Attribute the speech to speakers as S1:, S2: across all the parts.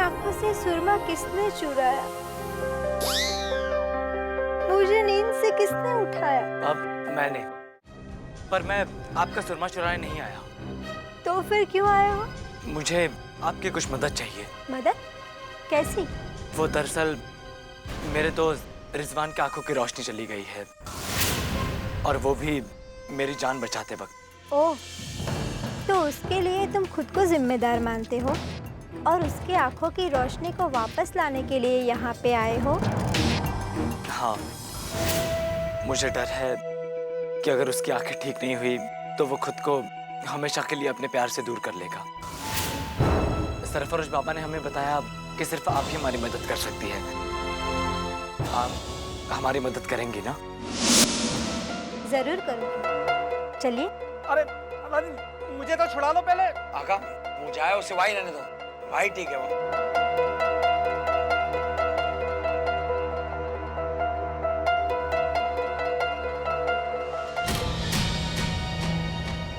S1: आंखों से सुरमा किसने चुराया? मुझे नींद से किसने उठाया?
S2: अब मैंने, पर मैं आपका सुरमा चुराने नहीं आया।
S1: तो फिर क्यों आए हो?
S2: मुझे आपकी कुछ मदद चाहिए।
S1: मदद? कैसी?
S2: वो दरअसल मेरे दोस्त रिजवान की आंखों की रोशनी चली गई है, और वो भी मेरी जान बचाते वक्त।
S1: ओह, तो उसके लिए तुम खुद को जिम्मेदार मानते हो और उसकी आंखों की रोशनी को वापस लाने के लिए यहाँ पे आए हो?
S2: हाँ, मुझे डर है कि अगर उसकी आंखें ठीक नहीं हुई तो वो खुद को हमेशा के लिए अपने प्यार से दूर कर लेगा। सरफरोश बाबा ने हमें बताया कि सिर्फ आप ही हमारी मदद कर सकती है। आप हमारी मदद करेंगी ना?
S1: जरूर करूँगी। चलिए।
S3: अरे मुझे तो छुड़ा लो पहले।
S2: आका, वो जाए उसे वहीं रहने दो। भाई ठीक है वो।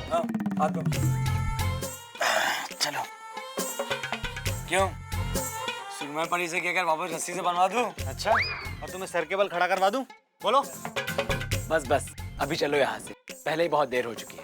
S2: हाँ, हाथ दो। चलो। क्यों? सुरमा परी से कहकर वापस रस्सी से बनवा दूं?
S3: अच्छा, और तुम्हें सर के बल खड़ा करवा दूं? बोलो।
S2: बस अभी चलो यहाँ से, पहले ही बहुत देर हो चुकी है।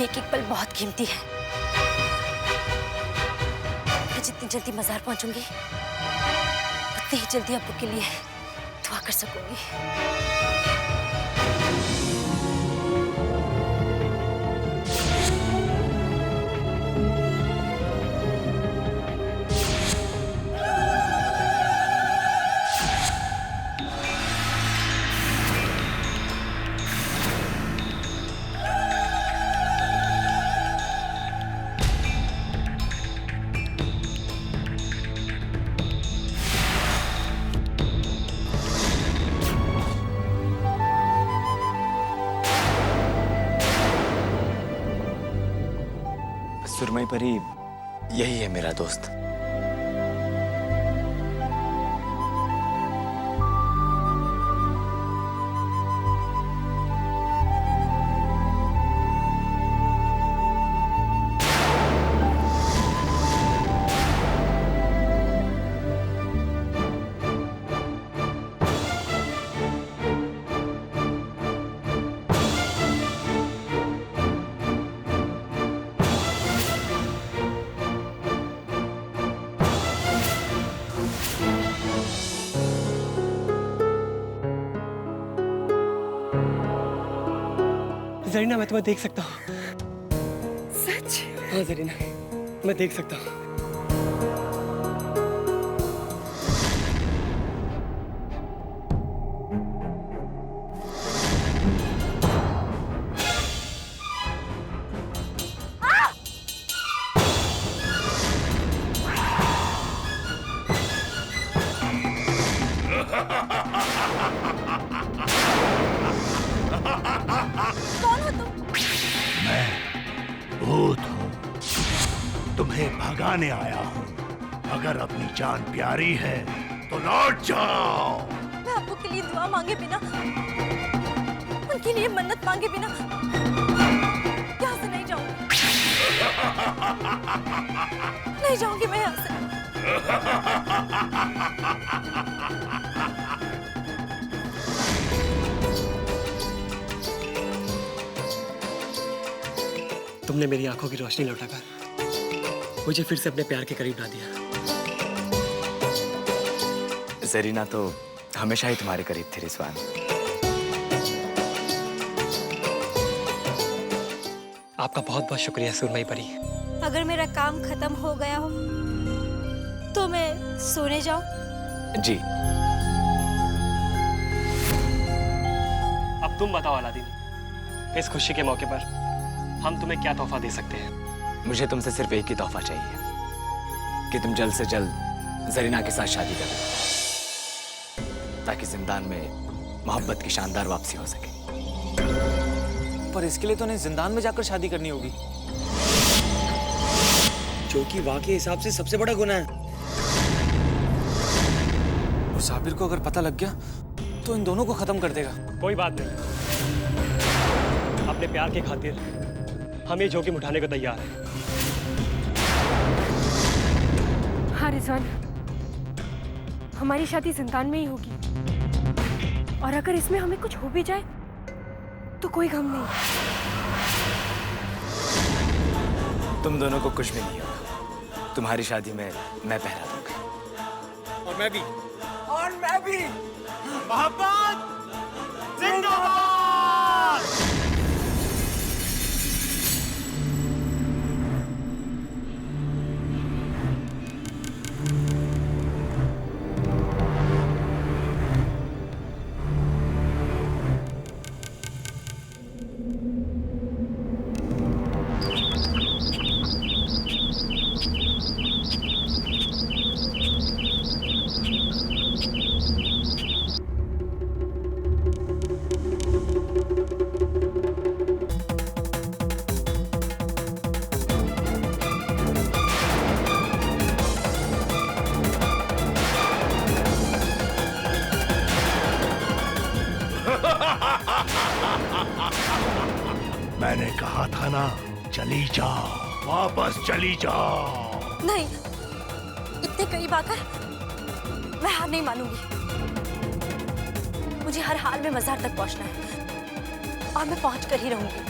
S4: एक एक पल बहुत कीमती है। मैं जितनी जल्दी मजार पहुंचूंगी उतनी ही जल्दी अब्बू के लिए दुआ कर सकूंगी।
S2: सुरमई परी यही है मेरा दोस्त।
S5: जरीना, मैं तुम्हें देख सकता हूँ।
S4: सच?
S5: हाँ जरीना, मैं देख सकता हूँ।
S6: भूत हूँ, तुम्हें भगाने आया हूँ। अगर अपनी जान प्यारी है तो लौट जाओ।
S4: मैं अब्बू के लिए दुआ मांगे बिना, उनके लिए मन्नत मांगे बिना यहाँ से नहीं जाऊंगी। नहीं जाऊंगी मैं यहाँ से।
S5: तुमने मेरी आंखों की रोशनी लौटाकर मुझे फिर से अपने प्यार के करीब ला दिया।
S2: जरीना तो हमेशा ही तुम्हारे करीब थी रिजवान।
S5: आपका बहुत बहुत शुक्रिया सुरमई परी।
S1: अगर मेरा काम खत्म हो गया हो तो मैं सोने जाऊं?
S2: जी।
S3: अब
S5: तुम बताओ अलादीन, इस खुशी के मौके पर हम तुम्हें क्या तोहफा दे सकते हैं?
S2: मुझे तुमसे सिर्फ एक ही तोहफा चाहिए कि तुम जल्द से जल्द जरीना के साथ शादी कर लो, ताकि जिंदान में मोहब्बत की शानदार वापसी हो सके।
S3: पर इसके लिए तो उन्हें जिंदान में जाकर शादी करनी होगी,
S5: जो कि वाकई हिसाब से सबसे बड़ा गुनाह है।
S3: और साबिर को अगर पता लग गया तो इन दोनों को खत्म कर देगा।
S5: कोई बात नहीं, अपने प्यार की खातिर हम ये जोखिम उठाने को तैयार हैं।
S7: हाँ रिजवान, हमारी शादी जिंदान में ही होगी, और अगर इसमें हमें कुछ हो भी जाए तो कोई गम नहीं।
S2: तुम दोनों को कुछ भी नहीं होगा। तुम्हारी शादी में मैं पहरा दूंगा।
S3: और मैं भी। मोहब्बत जिंदाबाद।
S6: मैंने कहा था ना, चली जाओ, वापस चली जाओ।
S4: नहीं, इतने करीब आकर मैं हार नहीं मानूंगी। मुझे हर हाल में मज़ार तक पहुंचना है, और मैं पहुंच कर ही रहूंगी।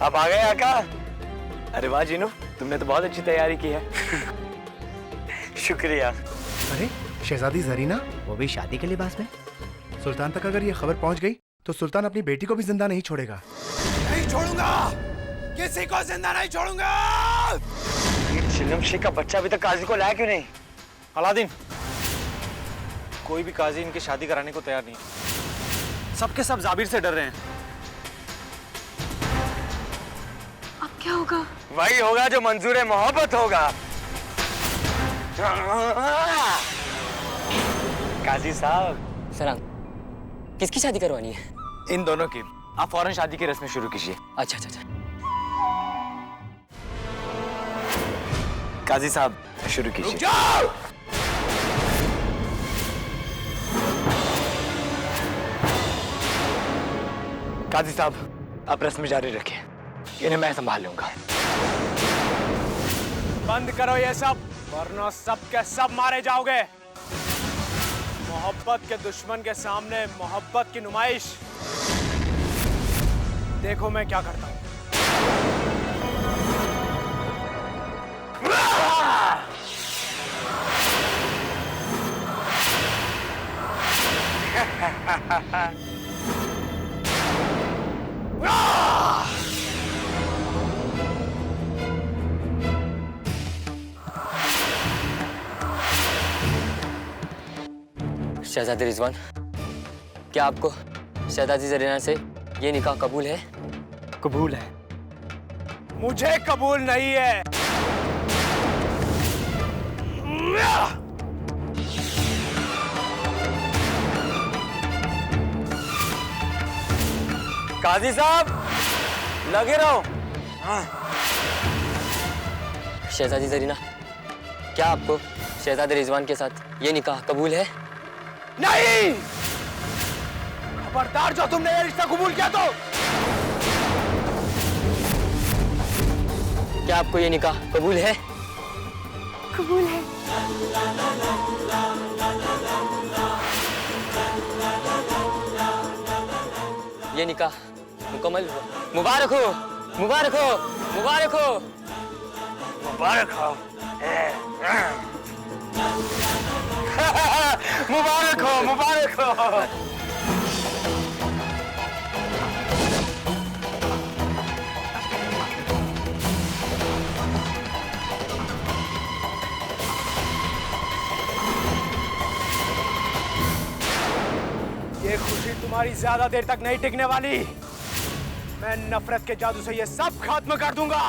S2: आप आ गए आका। अरे वाह जीनू, तुमने तो बहुत अच्छी तैयारी की है। शुक्रिया।
S8: अरे शहजादी जरीना, वो भी शादी के लिबास में। सुल्तान तक अगर ये खबर पहुंच गई तो सुल्तान अपनी बेटी को भी जिंदा नहीं छोड़ेगा।
S6: नहीं छोड़ूंगा, किसी को जिंदा नहीं छोड़ूंगा।
S2: ये चिलमशी का बच्चा अभी तक काजी को लाया क्यों नहीं?
S3: अलादीन, कोई भी काजी इनकी शादी कराने को तैयार नहीं। सबके सब जाबिर से डर रहे हैं।
S7: अब क्या होगा?
S2: वही होगा जो मंजूर मोहब्बत होगा। काजी साहब।
S9: सलाम, किसकी शादी करवानी है?
S2: इन दोनों की। आप फौरन शादी की रस्में शुरू कीजिए।
S9: अच्छा अच्छा अच्छा।
S2: काजी साहब शुरू कीजिए।
S6: रुक जाओ।
S2: काजी साहब आप रस्म जारी रखें, इन्हें मैं संभाल लूंगा।
S3: बंद करो ये सब, वरना सब के सब मारे जाओगे। मोहब्बत के दुश्मन के सामने मोहब्बत की नुमाइश देखो मैं क्या करता हूं।
S9: शहजादी रिजवान, क्या आपको शहजादी जरीना से ये निकाह कबूल है?
S5: कबूल है।
S3: मुझे कबूल नहीं है।
S2: काजी साहब लगे रहो।
S9: शहजादी जरीना, क्या आपको शहजादे रिजवान के साथ ये निकाह कबूल है?
S2: नहीं,
S8: खबरदार जो तुमने ये रिश्ता कबूल किया तो।
S9: क्या आपको ये निकाह कबूल है?
S7: कबूल है।
S9: ये निकाह मुकम्मल हुआ। मुबारक हो, मुबारक हो, मुबारक हो,
S6: मुबारक हो।
S8: मुबारक हो, मुबारक हो। ये खुशी तुम्हारी ज्यादा देर तक नहीं टिकने वाली। मैं नफरत के जादू से ये सब खत्म कर दूंगा।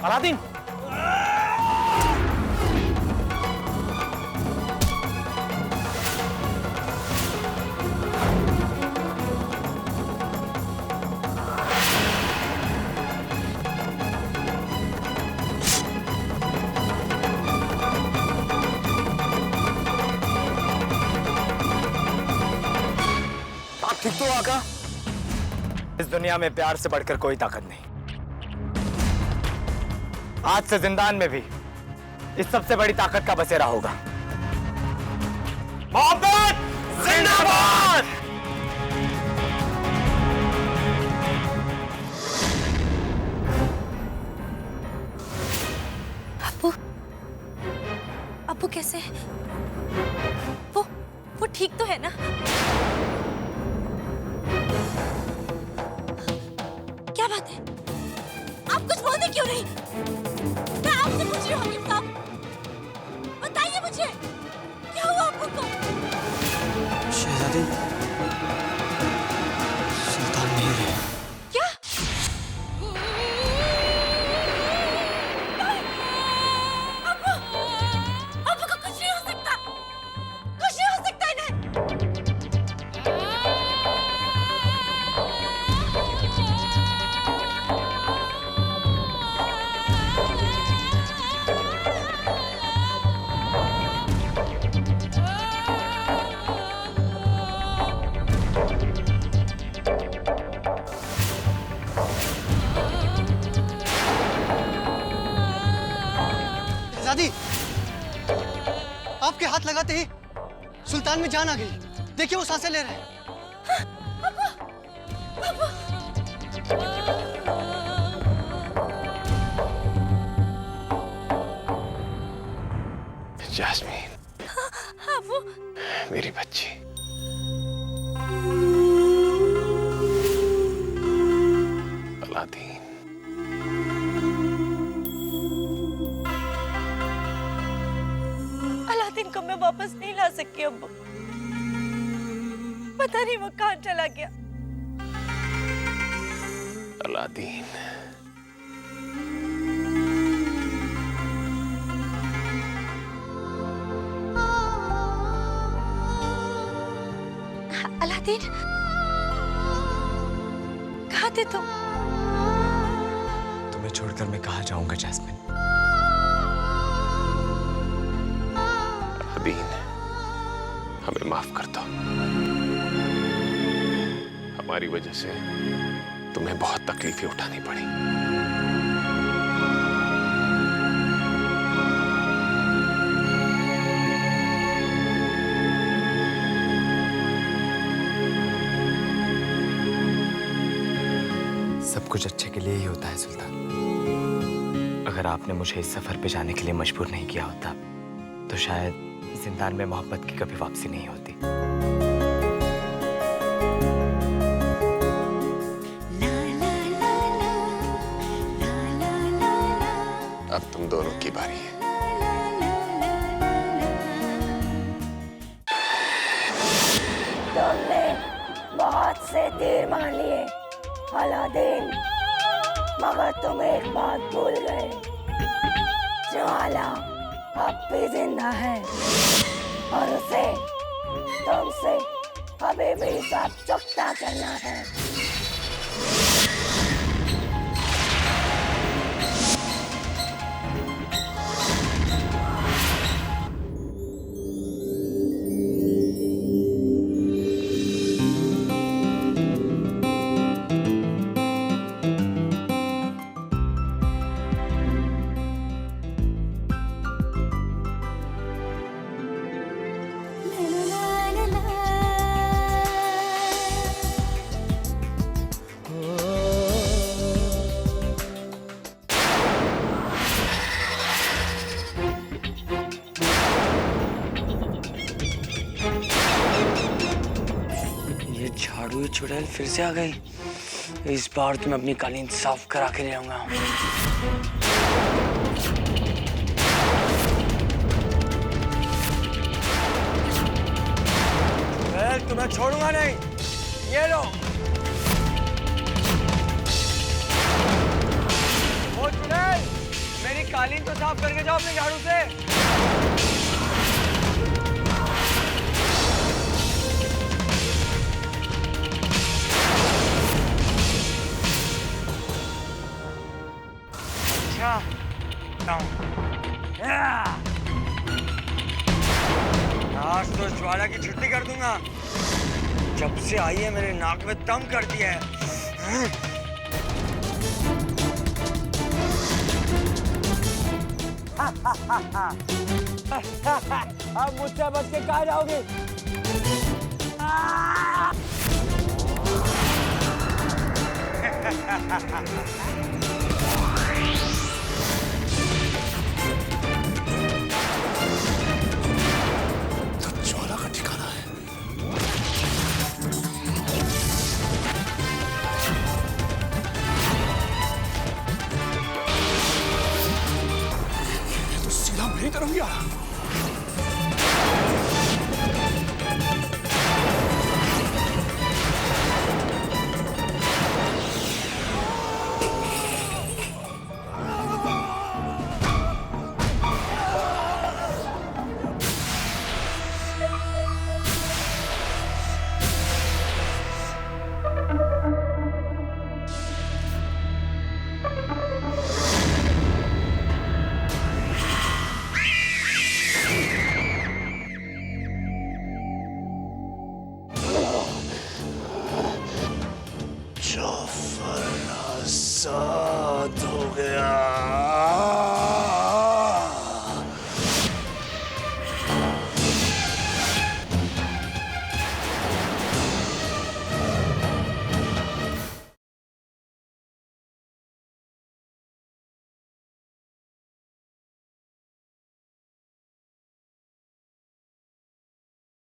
S3: अलादीन,
S2: आप ठीक तो हो आका? इस दुनिया में प्यार से बढ़कर कोई ताकत नहीं। आज से जिंदान में भी इस सबसे बड़ी ताकत का बसेरा होगा। मोहब्बत जिंदाबाद।
S4: अब्बू, अब्बू कैसे है? वो ठीक तो है ना? क्या बात है? आप कुछ बोलते क्यों नहीं? मैं आपसे पूछ रही हूँ हकीम साहब, बताइए मुझे क्या हुआ अब्बू को?
S2: शहजादी, सुल्तान नहीं है।
S4: क्या? अब्बू, अब्बू को कुछ नहीं हो सकता, कुछ नहीं हो सकता इन्हें।
S10: शहजादी, आपके हाथ लगाते ही सुल्तान में जान आ गई। देखिए वो सांसें ले रहे हैं।
S6: जास्मीन,
S4: अब्बू,
S6: मेरी बच्ची। अलादीन,
S4: अलादीन को मैं वापस नहीं ला सकी अब्बू। पता नहीं वो कहाँ चला गया।
S6: अलादीन,
S4: अलादीन, कहाँ थे तुम?
S2: तुम्हें छोड़कर मैं कहाँ जाऊंगा जैस्मिन?
S6: अलादीन, हमें माफ कर दो। हमारी वजह से तुम्हें बहुत तकलीफें उठानी पड़ी।
S2: सब कुछ अच्छे के लिए ही होता है सुल्तान। अगर आपने मुझे इस सफर पे जाने के लिए मजबूर नहीं किया होता तो शायद जिंदान में मोहब्बत की कभी वापसी नहीं होती।
S6: अब तुम दोनों की बारी है।
S11: मुझसे तीर मान लिए अलादीन, मगर तुम एक बात भूल गए, ज्वाला अब भी जिंदा है और उसे तुमसे अभी भी हिसाब चुकता करना है।
S2: झाड़ू चुड़ैल फिर से आ गई। इस बार तो मैं अपनी कालीन साफ करा के ले आऊंगा। तुम्हें छोड़ूंगा नहीं। ये लो। ओ चुड़ैल, मेरी कालीन तो साफ करके जाओ अपने झाड़ू से। आज तो ज्वाला की छुट्टी कर दूंगा। जब से आई है मेरे नाक में दम कर दिया है। अब मुझसे बच के कहाँ जाओगे?